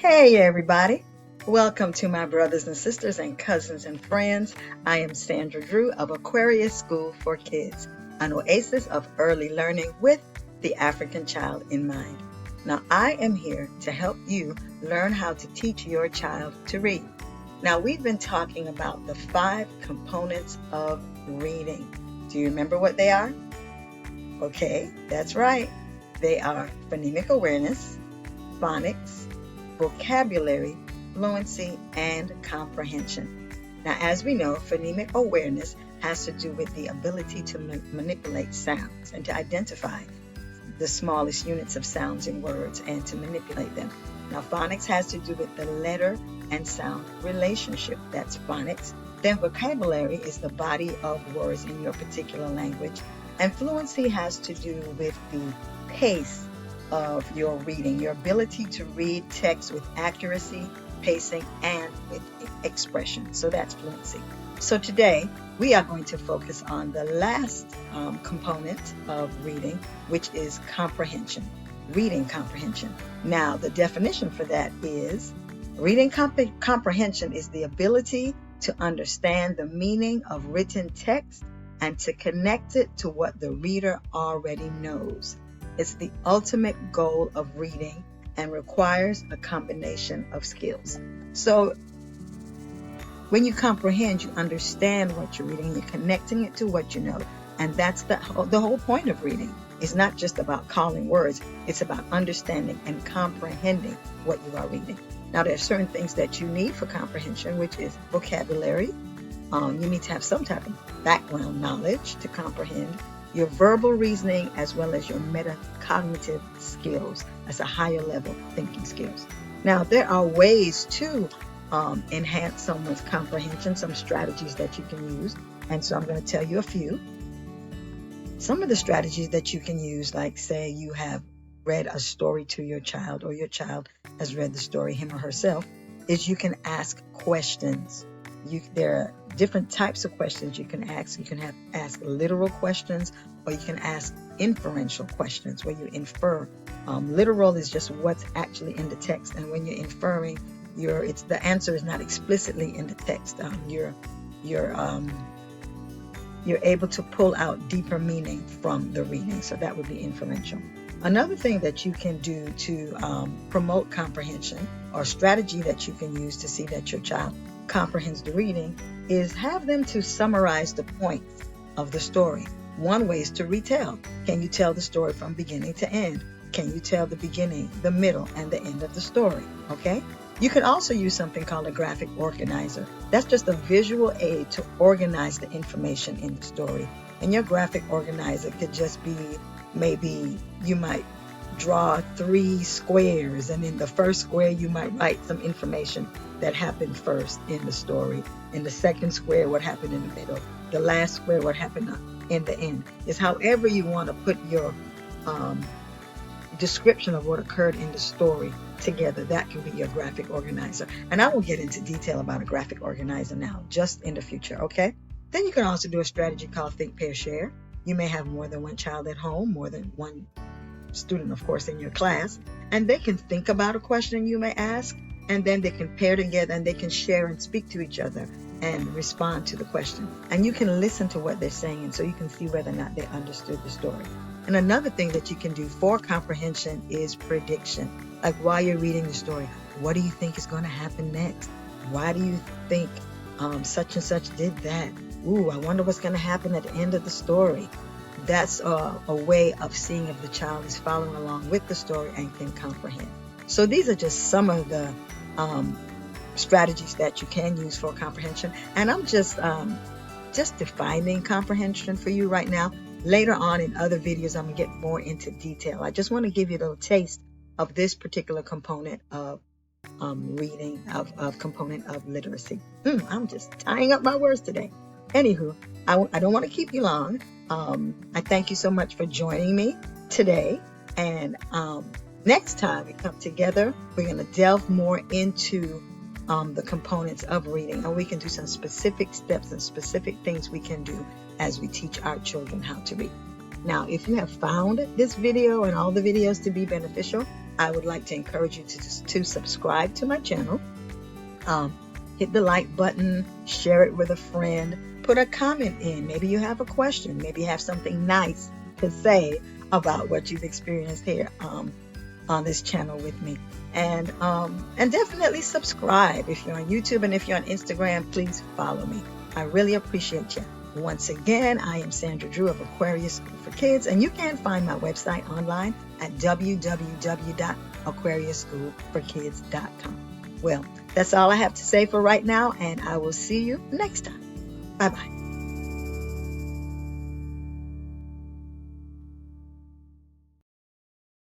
Hey everybody, welcome to my brothers and sisters and cousins and friends. I am Sandra Drew of Aquarius School for Kids, an oasis of early learning with the African child in mind. Now I am here to help you learn how to teach your child to read. Now we've been talking about the 5 components of reading. Do you remember what they are? Okay, that's right. They are phonemic awareness, phonics, vocabulary, fluency, and comprehension. Now, as we know, phonemic awareness has to do with the ability to manipulate sounds and to identify the smallest units of sounds in words and to manipulate them. Now, phonics has to do with the letter and sound relationship. That's phonics. Then vocabulary is the body of words in your particular language. And fluency has to do with the pace of your reading, your ability to read text with accuracy, pacing, and with expression. So that's fluency. So today we are going to focus on the last component of reading, which is comprehension, reading comprehension. Now, the definition for that is reading comprehension is the ability to understand the meaning of written text and to connect it to what the reader already knows. It's the ultimate goal of reading and requires a combination of skills. So when you comprehend, you understand what you're reading, you're connecting it to what you know. And that's the whole point of reading. It's not just about calling words, it's about understanding and comprehending what you are reading. Now, there are certain things that you need for comprehension, which is vocabulary. You need to have some type of background knowledge to comprehend. Your verbal reasoning as well as your metacognitive skills. That's a higher level thinking skills. Now, there are ways to enhance someone's comprehension, some strategies that you can use. And so I'm going to tell you a few. Some of the strategies that you can use, like say you have read a story to your child or your child has read the story, him or herself, is you can ask questions. There are different types of questions you can ask. You can ask literal questions, or you can ask inferential questions where you infer. Literal is just what's actually in the text, and when you're inferring, the answer is not explicitly in the text. You're able to pull out deeper meaning from the reading, so that would be inferential. Another thing that you can do to promote comprehension, or strategy that you can use to see that your child comprehends the reading, is have them to summarize the points of the story. One way is to retell. Can you tell the story from beginning to end? Can you tell the beginning, the middle, and the end of the story? Okay? You can also use something called a graphic organizer. That's just a visual aid to organize the information in the story. And your graphic organizer could just be, maybe you might draw 3 squares, and in the first square you might write some information that happened first in the story. In the second square, what happened in the middle. The last square, what happened in the end. Is however you want to put your description of what occurred in the story together. That can be your graphic organizer. And I will get into detail about a graphic organizer now, just in the future, okay? Then you can also do a strategy called Think, Pair, Share. You may have more than one child at home, more than one student, of course, in your class, and they can think about a question you may ask, and then they can pair together and they can share and speak to each other and respond to the question. And you can listen to what they're saying, so you can see whether or not they understood the story. And another thing that you can do for comprehension is prediction. Like while you're reading the story, what do you think is going to happen next? Why do you think such and such did that? Ooh, I wonder what's going to happen at the end of the story. That's a way of seeing if the child is following along with the story and can comprehend. So these are just some of the strategies that you can use for comprehension. And I'm just defining comprehension for you right now. Later on in other videos, I'm going to get more into detail. I just want to give you a little taste of this particular component of reading, of component of literacy. I'm just tying up my words today. Anywho, I don't want to keep you long. I thank you so much for joining me today. And next time we come together, we're going to delve more into the components of reading, and we can do some specific steps and specific things we can do as we teach our children how to read. Now, if you have found this video and all the videos to be beneficial, I would like to encourage you to subscribe to my channel. Hit the like button, share it with a friend, put a comment in. Maybe you have a question. Maybe you have something nice to say about what you've experienced here on this channel with me. And definitely subscribe. If you're on YouTube and if you're on Instagram, please follow me. I really appreciate you. Once again, I am Sandra Drew of Aquarius School for Kids, and you can find my website online at www.aquariusschoolforkids.com. Well, that's all I have to say for right now, and I will see you next time. Bye-bye.